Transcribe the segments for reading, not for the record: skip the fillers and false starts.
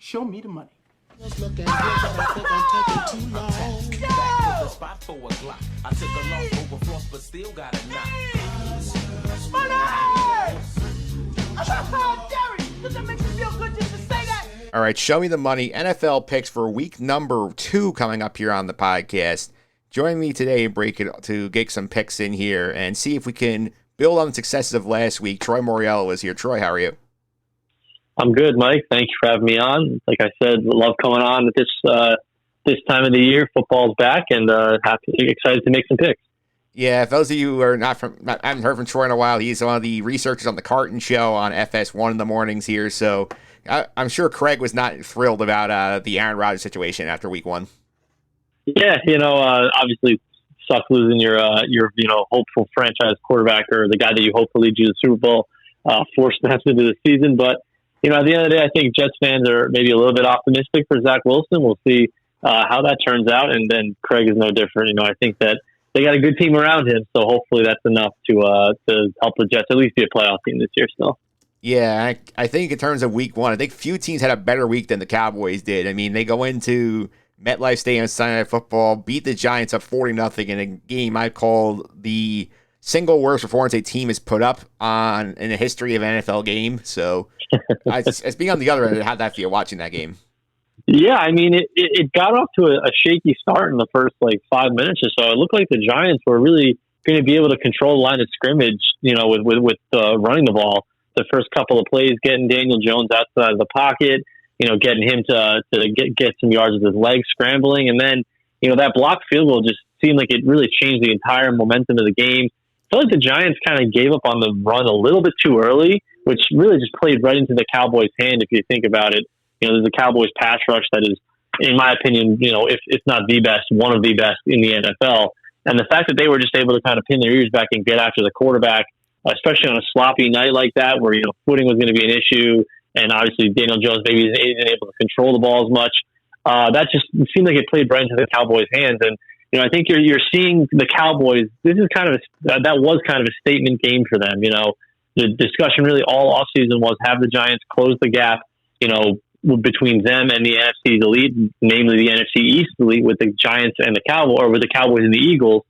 Show me the money. All right, show me the money. NFL picks for week number 2 coming up here on the podcast. Join me today to get some picks in here and see if we can build on the successes of last week. Troy Mauriello is here. Troy, how are you? I'm good, Mike. Thank you for having me on. Like I said, love coming on at this time of the year. Football's back, and excited to make some picks. Yeah, for those of you who are haven't heard from Troy in a while, he's one of the researchers on the Carton Show on FS1 in the mornings here. So I'm sure Craig was not thrilled about the Aaron Rodgers situation after week 1. Yeah, obviously sucks losing your hopeful franchise quarterback or the guy that you hope to lead you to the Super Bowl, forced them into the season, but. At the end of the day, I think Jets fans are maybe a little bit optimistic for Zach Wilson. We'll see how that turns out. And then Craig is no different. I think that they got a good team around him. So hopefully that's enough to help the Jets at least be a playoff team this year still. Yeah, I think in terms of week 1, I think few teams had a better week than the Cowboys did. I mean, they go into MetLife Stadium Sunday Night Football, beat the Giants up 40-0 in a game I call the single worst performance a team has put up in the history of an NFL game. So as being on the other end, how'd that feel watching that game? Yeah, I mean, it got off to a shaky start in the first 5 minutes or so. It looked like the Giants were really going to be able to control the line of scrimmage, with running the ball. The first couple of plays, getting Daniel Jones outside of the pocket, getting him to get some yards with his legs, scrambling, and then that blocked field goal just seemed like it really changed the entire momentum of the game. I feel like the Giants kind of gave up on the run a little bit too early, which really just played right into the Cowboys' hand if you think about it. There's a Cowboys pass rush that is, in my opinion, if it's not the best, one of the best in the NFL. And the fact that they were just able to kind of pin their ears back and get after the quarterback, especially on a sloppy night like that where, footing was going to be an issue, and obviously Daniel Jones maybe isn't able to control the ball as much, that just seemed like it played right into the Cowboys' hands. And I think you're seeing the Cowboys. This is that was kind of a statement game for them. The discussion really all offseason was have the Giants close the gap, between them and the NFC's elite, namely the NFC East elite with the Giants and the Cowboys, or with the Cowboys and the Eagles.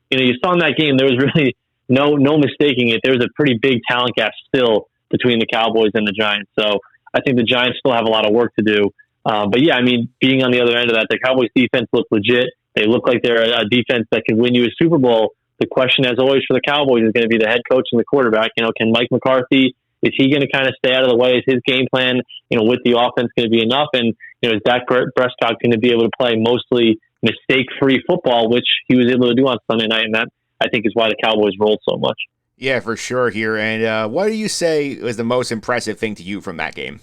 You saw in that game there was really no mistaking it. There was a pretty big talent gap still between the Cowboys and the Giants. So I think the Giants still have a lot of work to do. But yeah, I mean, being on the other end of that, the Cowboys defense looked legit. They look like they're a defense that can win you a Super Bowl. The question, as always, for the Cowboys is going to be the head coach and the quarterback. Can Mike McCarthy, is he going to kind of stay out of the way? Is his game plan, with the offense going to be enough? And, is Dak Prescott going to be able to play mostly mistake-free football, which he was able to do on Sunday night? And that, I think, is why the Cowboys rolled so much. Yeah, for sure here. And what do you say was the most impressive thing to you from that game?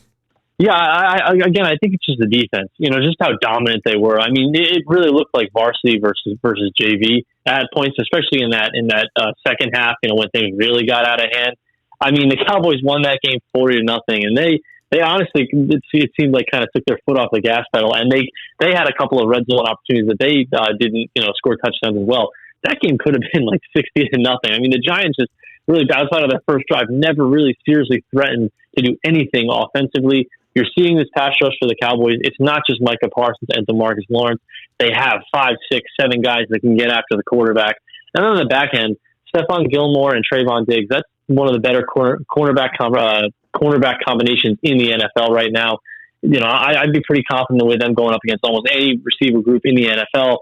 Yeah, I think it's just the defense. Just how dominant they were. I mean, it really looked like varsity versus JV at points, especially in that second half. When things really got out of hand. I mean, the Cowboys won that game 40-0, and they honestly, it seemed like kind of took their foot off the gas pedal, and they had a couple of red zone opportunities that they didn't score touchdowns as well. That game could have been like 60-0. I mean, the Giants just really, outside of that first drive, never really seriously threatened to do anything offensively. You're seeing this pass rush for the Cowboys. It's not just Micah Parsons and DeMarcus Lawrence. They have 5, 6, 7 guys that can get after the quarterback. And on the back end, Stephon Gilmore and Trayvon Diggs, that's one of the better cornerback combinations in the NFL right now. I'd be pretty confident with them going up against almost any receiver group in the NFL.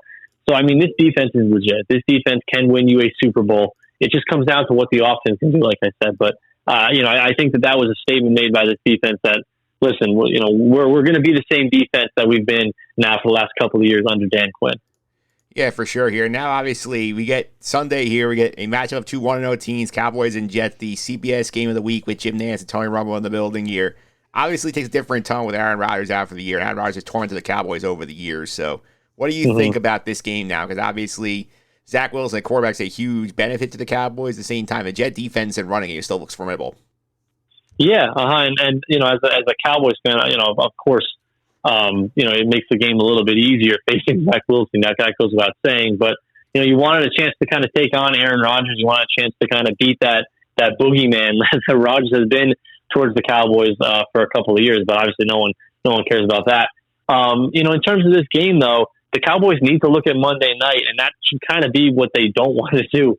So, I mean, this defense is legit. This defense can win you a Super Bowl. It just comes down to what the offense can do, like I said. But, I think that was a statement made by this defense that, listen, we're going to be the same defense that we've been now for the last couple of years under Dan Quinn. Yeah, for sure here. Now, obviously, we get Sunday here. We get a matchup of 2 1-0 teams, Cowboys and Jets, the CBS game of the week with Jim Nantz and Tony Romo in the building here. Obviously, takes a different tone with Aaron Rodgers out for the year. Aaron Rodgers has tormented the Cowboys over the years. So what do you think about this game now? Because obviously, Zach Wilson, the quarterback's a huge benefit to the Cowboys. At the same time, the Jet defense and running it still looks formidable. Yeah, and as a Cowboys fan, of course, it makes the game a little bit easier facing Zach Wilson. That goes without saying. But you wanted a chance to kind of take on Aaron Rodgers. You wanted a chance to kind of beat that boogeyman that Rodgers has been towards the Cowboys for a couple of years, but obviously no one cares about that. In terms of this game, though, the Cowboys need to look at Monday night, and that should kind of be what they don't want to do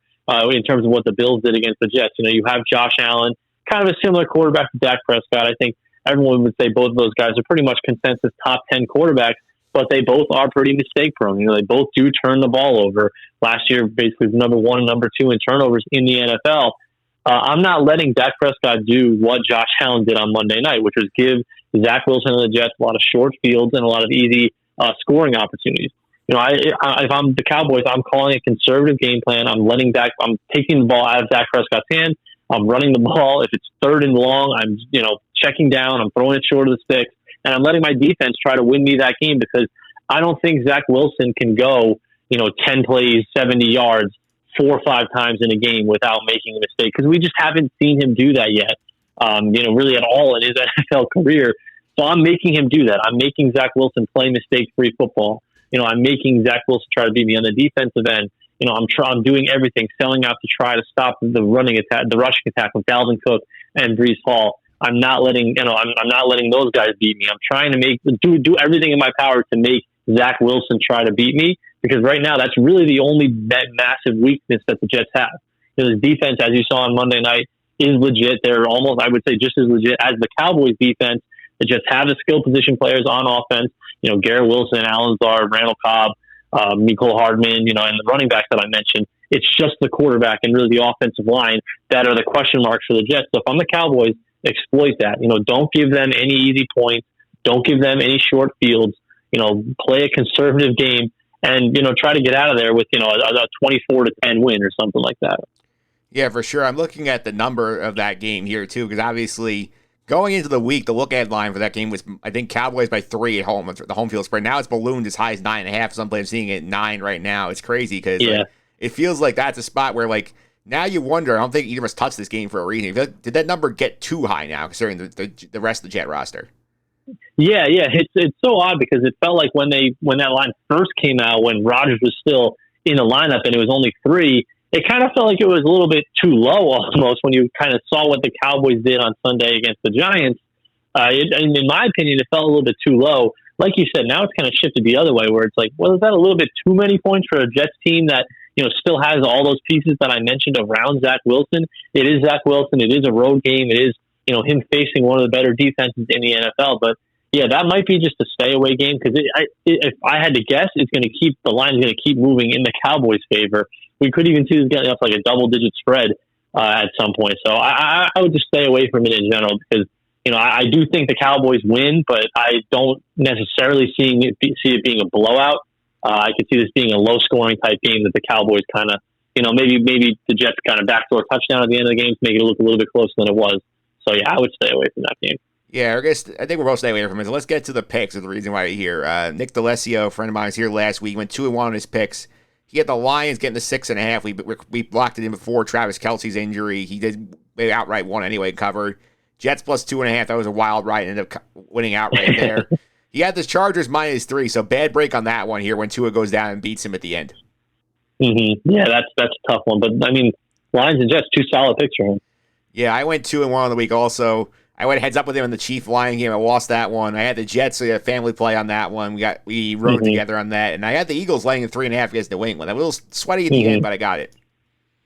in terms of what the Bills did against the Jets. You have Josh Allen, kind of a similar quarterback to Dak Prescott. I think everyone would say both of those guys are pretty much consensus top 10 quarterbacks, but they both are pretty mistake prone. They both do turn the ball over. Last year, basically number 1 and number 2 in turnovers in the NFL. I'm not letting Dak Prescott do what Josh Allen did on Monday night, which was give Zach Wilson and the Jets a lot of short fields and a lot of easy scoring opportunities. If I'm the Cowboys, I'm calling a conservative game plan. I'm taking the ball out of Dak Prescott's hand. I'm running the ball. If it's 3rd and long, I'm checking down. I'm throwing it short of the sticks, and I'm letting my defense try to win me that game because I don't think Zach Wilson can go 10 plays, 70 yards 4 or 5 times in a game without making a mistake, because we just haven't seen him do that yet. Really at all in his NFL career. So I'm making him do that. I'm making Zach Wilson play mistake-free football. I'm making Zach Wilson try to beat me on the defensive end. I'm doing everything, selling out to try to stop the rushing attack with Dalvin Cook and Breece Hall. I'm not letting those guys beat me. I'm trying to do everything in my power to make Zach Wilson try to beat me, because right now that's really the only massive weakness that the Jets have. The defense, as you saw on Monday night, is legit. They're almost, I would say, just as legit as the Cowboys defense. The Jets have the skill position players on offense. Garrett Wilson, Alan Lazard, Randall Cobb, Mecole Hardman, and the running backs that I mentioned. It's just the quarterback and really the offensive line that are the question marks for the Jets. So if I'm the Cowboys, exploit that. Don't give them any easy points. Don't give them any short fields. Play a conservative game and, try to get out of there with, a 24-10 win or something like that. Yeah, for sure. I'm looking at the number of that game here, too, because obviously going into the week, the look-ahead line for that game was, I think, Cowboys by 3 at home, the home field spread. Now it's ballooned as high as 9.5. Some players seeing it at 9 right now. It's crazy because it feels like that's a spot where, now you wonder, I don't think either of us touched this game for a reason. Did that number get too high now, considering the rest of the Jet roster? Yeah. It's so odd because it felt like when that line first came out, when Rodgers was still in the lineup and it was only 3, it kind of felt like it was a little bit too low almost when you kind of saw what the Cowboys did on Sunday against the Giants. In my opinion, it felt a little bit too low. Like you said, now it's kind of shifted the other way where it's like, well, is that a little bit too many points for a Jets team that, still has all those pieces that I mentioned around Zach Wilson? It is Zach Wilson. It is a road game. It is, him facing one of the better defenses in the NFL. But yeah, that might be just a stay away game because if I had to guess, the line's going to keep moving in the Cowboys' favor. We could even see this getting up like a double-digit spread at some point. So I would just stay away from it in general because, I do think the Cowboys win, but I don't necessarily see it being a blowout. I could see this being a low-scoring type game that the Cowboys kind of, maybe the Jets kind of backdoor touchdown at the end of the game to make it look a little bit closer than it was. So, yeah, I would stay away from that game. Yeah, I think we're both staying away from it. So let's get to the picks is the reason why you're here. Nick DeLessio, a friend of mine, was here last week. He went 2-1 on his picks. He had the Lions getting the 6.5. We blocked it in before Travis Kelce's injury. He did outright one anyway, covered. Jets plus 2.5. That was a wild ride. Ended up winning outright there. He had the Chargers -3, so bad break on that one here when Tua goes down and beats him at the end. Mm-hmm. Yeah, that's a tough one. But, Lions and Jets, 2 solid picks for him. Yeah, I went 2-1 on the week also. I went heads up with him in the Chief-Lion game. I lost that one. I had the Jets, so we had family play on that one. We rode together on that. And I had the Eagles laying at 3.5 against New England. A little sweaty at the end, but I got it.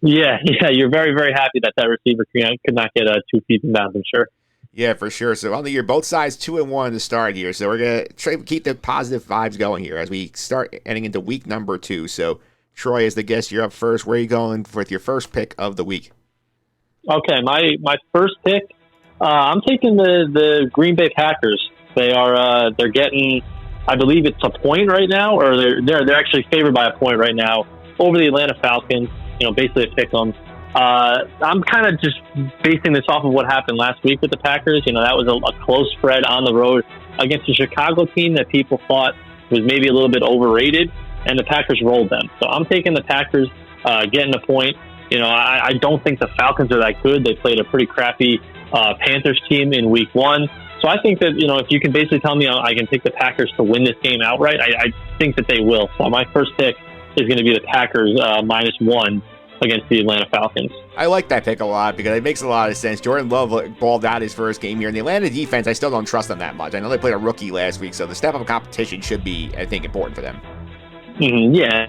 Yeah, you're very, very happy that receiver could not get 2 feet in bounds, I'm sure. Yeah, for sure. So on the year, both sides 2-1 to start here. So we're going to try to keep the positive vibes going here as we start heading into week number 2. So, Troy, as the guest, you're up first. Where are you going with your first pick of the week? Okay, my first pick, I'm taking the Green Bay Packers. They're getting, I believe it's a point right now, or they're actually favored by a point right now over the Atlanta Falcons. Basically a pick 'em. I'm kind of just basing this off of what happened last week with the Packers. That was a close spread on the road against a Chicago team that people thought was maybe a little bit overrated, and the Packers rolled them. So I'm taking the Packers getting a point. I don't think the Falcons are that good. They played a pretty crappy Panthers team in week 1. So I think that, if you can basically tell me I can pick the Packers to win this game outright, I think that they will. So my first pick is going to be the Packers -1 against the Atlanta Falcons. I like that pick a lot because it makes a lot of sense. Jordan Love balled out his first game here. And the Atlanta defense, I still don't trust them that much. I know they played a rookie last week, so the step-up competition should be, I think, important for them. Yeah.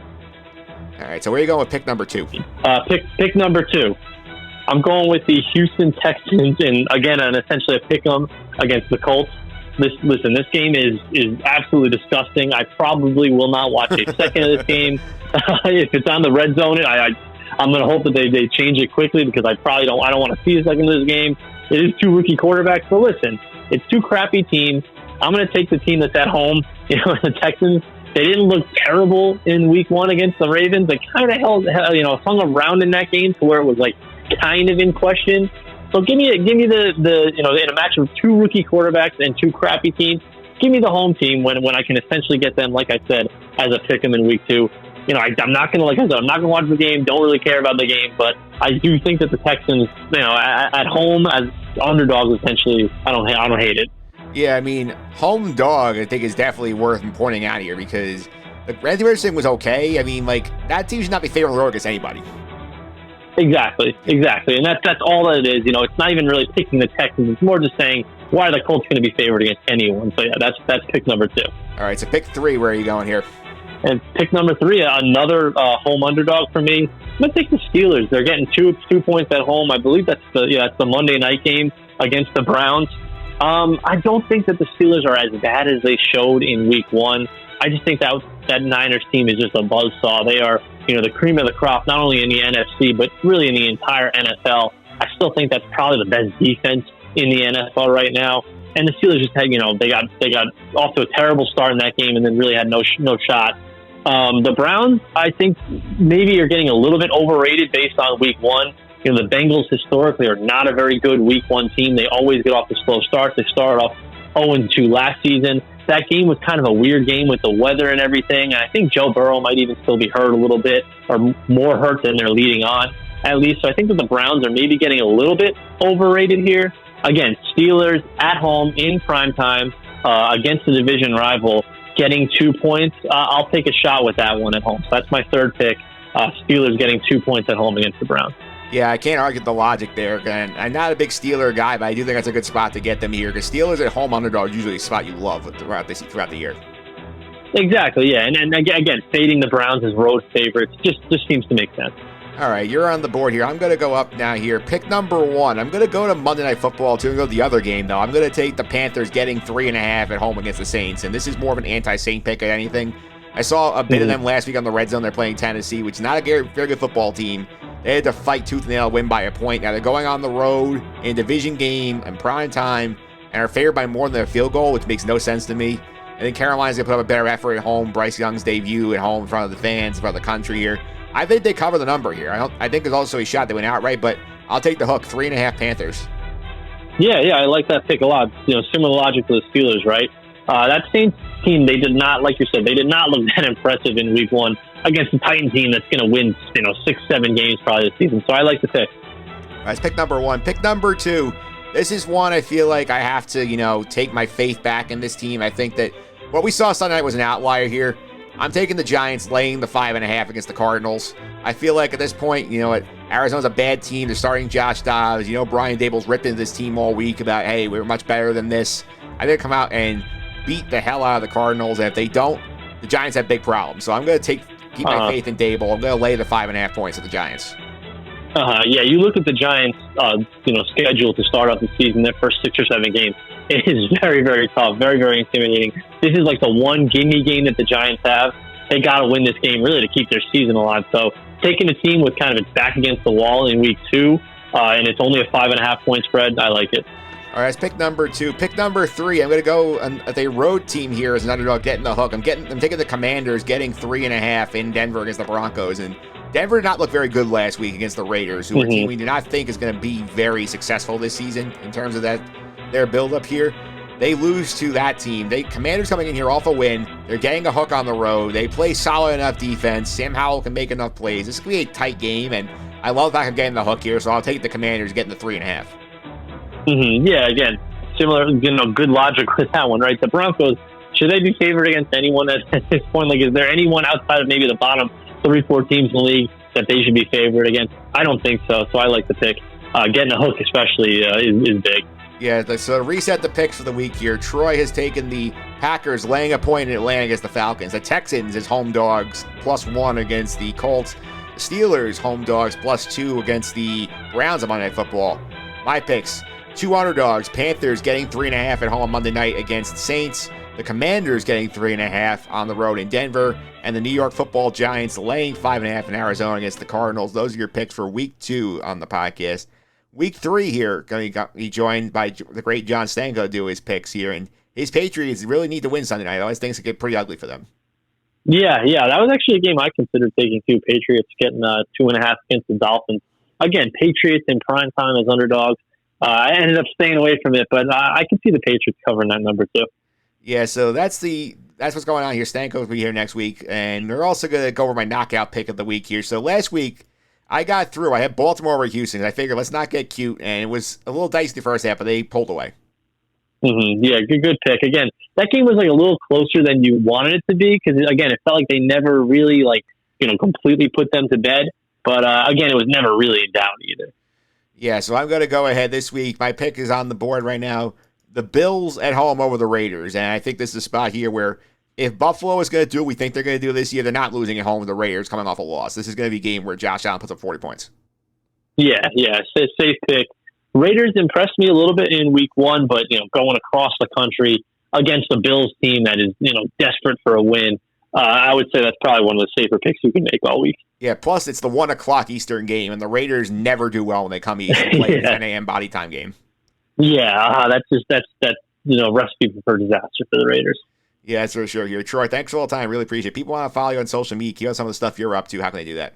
All right, so where are you going with pick number 2? Pick number 2. I'm going with the Houston Texans, and again, essentially a pick 'em against the Colts. This game is absolutely disgusting. I probably will not watch a second of this game. If it's on the red zone, I'm going to hope that they change it quickly because I don't want to see a second of this game. It is 2 rookie quarterbacks, but listen, it's 2 crappy teams. I'm going to take the team that's at home. The Texans. They didn't look terrible in week 1 against the Ravens. They kind of hung around in that game to where it was like kind of in question. So give me the in a match of 2 rookie quarterbacks and 2 crappy teams, give me the home team when I can essentially get them, like I said, as a pick 'em in week 2. I'm not going to watch the game. Don't really care about the game, but I do think that the Texans, at home as underdogs, essentially, I don't hate it. Yeah, I mean, home dog, I think, is definitely worth pointing out here because the Randy Richardson was okay. I mean, that team should not be favored on the road against anybody. Exactly. And that's all that it is. It's not even really picking the Texans. It's more just saying, why are the Colts going to be favored against anyone? So, yeah, that's pick number 2. All right, so pick 3, where are you going here? And pick number 3, another home underdog for me. I'm going to take the Steelers. They're getting 2 points at home. I believe that's the Monday night game against the Browns. I don't think that the Steelers are as bad as they showed in week 1. I just think that Niners team is just a buzzsaw. They are, the cream of the crop, not only in the NFC, but really in the entire NFL. I still think that's probably the best defense in the NFL right now. And the Steelers just had, they got off to a terrible start in that game and then really had no shot. The Browns, I think, maybe are getting a little bit overrated based on week 1. The Bengals historically are not a very good week 1 team. They always get off to slow starts. They started off 0-2 last season. That game was kind of a weird game with the weather and everything. And I think Joe Burrow might even still be hurt a little bit, or more hurt than they're leading on, at least. So I think that the Browns are maybe getting a little bit overrated here. Again, Steelers at home in primetime against the division rival, getting 2 points. I'll take a shot with that one at home. So that's my 3rd pick. Steelers getting 2 points at home against the Browns. Yeah, I can't argue the logic there. And I'm not a big Steeler guy, but I do think that's a good spot to get them here because Steelers at home underdogs usually a spot you love throughout the year. Exactly, yeah. And again, fading the Browns as road favorites just seems to make sense. All right, you're on the board here. I'm going to go up now here. Pick number 1. I'm going to go to Monday Night Football to go to the other game, though. I'm going to take the Panthers getting 3.5 at home against the Saints. And this is more of an anti-Saint pick than anything. I saw a bit of them last week on the Red Zone. They're playing Tennessee, which is not a very good football team. They had to fight tooth and nail, win by a point. Now they're going on the road in a division game in prime time and are favored by more than a field goal, which makes no sense to me. And then Carolina's going to put up a better effort at home. Bryce Young's debut at home in front of the fans, in front of the country here. I think they cover the number here. I think there's also a shot they went outright, but I'll take the hook. 3.5 Panthers. Yeah, I like that pick a lot. Similar logic to the Steelers, right? That Saints team, they did not, like you said, they did not look that impressive in week 1 against the Titan team that's going to win, 6-7 games probably this season. So I like the pick. That's pick number 1. Pick number 2. This is one I feel like I have to, take my faith back in this team. I think that what we saw Sunday night was an outlier here. I'm taking the Giants laying the 5.5 against the Cardinals. I feel like at this point, Arizona's a bad team. They're starting Josh Dobbs. Brian Dable's ripped into this team all week about, hey, we're much better than this. I think come out and beat the hell out of the Cardinals. And if they don't, the Giants have big problems. So I'm going to keep my faith in Dable. I'm going to lay the 5.5 points at the Giants. Yeah, you look at the Giants, schedule to start off the season, their first 6 or 7 games. It is very, very tough, very, very intimidating. This is like the one gimme game that the Giants have. They got to win this game really to keep their season alive. So taking a team with kind of its back against the wall in week 2, and it's only a 5.5 point spread, I like it. All right, that's pick number 2. Pick number 3, I'm going to go at a road team here as an underdog getting the hook. I'm taking the Commanders getting 3.5 in Denver against the Broncos. And Denver did not look very good last week against the Raiders, who are a team we do not think is going to be very successful this season in terms of their build-up here. They lose to that team. Commanders coming in here off a win. They're getting a hook on the road. They play solid enough defense. Sam Howell can make enough plays. This could be a tight game, and I love the fact I'm getting the hook here, so I'll take the Commanders getting the 3.5. Yeah, again, similar, good logic with that one, right? The Broncos, should they be favored against anyone at this point? Like, is there anyone outside of maybe the bottom 3-4 teams in the league that they should be favored against? I don't think so. So I like the pick. Getting a hook especially is big. Yeah, so to reset the picks for the week here, Troy has taken the Packers laying a point in Atlanta against the Falcons. The Texans as home dogs +1 against the Colts. The Steelers home dogs +2 against the Browns on Monday Night Football. My picks, 2 underdogs. Panthers getting 3.5 at home on Monday night against the Saints. The Commanders getting 3.5 on the road in Denver. And the New York Football Giants laying 5.5 in Arizona against the Cardinals. Those are your picks for week 2 on the podcast. Week 3 here, going to be joined by the great John Stanko to do his picks here. And his Patriots really need to win Sunday night. Otherwise, things could get pretty ugly for them. Yeah. That was actually a game I considered taking too. Patriots getting 2.5 against the Dolphins. Again, Patriots in prime time as underdogs. I ended up staying away from it, but I can see the Patriots covering that number too. Yeah, so that's what's going on here. Stanko will be here next week, and we're also going to go over my knockout pick of the week here. So last week, I got through. I had Baltimore over Houston. I figured let's not get cute, and it was a little dicey the first half, but they pulled away. Mm-hmm. Yeah, good pick. Again, that game was like a little closer than you wanted it to be because, again, it felt like they never really completely put them to bed. But, again, it was never really in doubt either. Yeah, so I'm going to go ahead this week. My pick is on the board right now. The Bills at home over the Raiders. And I think this is a spot here where if Buffalo is going to do what we think they're going to do this year, they're not losing at home with the Raiders coming off a loss. This is going to be a game where Josh Allen puts up 40 points. Yeah, safe pick. Raiders impressed me a little bit in week 1, but, going across the country against the Bills team that is, desperate for a win, I would say that's probably one of the safer picks you can make all week. Yeah, plus it's the 1 o'clock Eastern game, and the Raiders never do well when they come east and play a 10 a.m. body time game. Yeah, that's recipe for disaster for the Raiders. Yeah, that's for sure here. Troy, thanks for all the time. Really appreciate it. People want to follow you on social media. Keep on some of the stuff you're up to. How can they do that?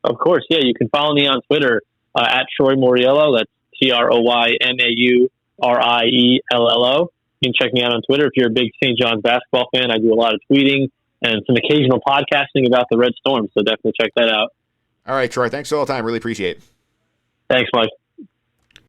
Of course, yeah. You can follow me on Twitter at Troy Mauriello. That's TroyMauriello. You can check me out on Twitter if you're a big St. John's basketball fan. I do a lot of tweeting and some occasional podcasting about the Red Storm, so definitely check that out. All right, Troy, thanks for all the time. Really appreciate it. Thanks, Mike.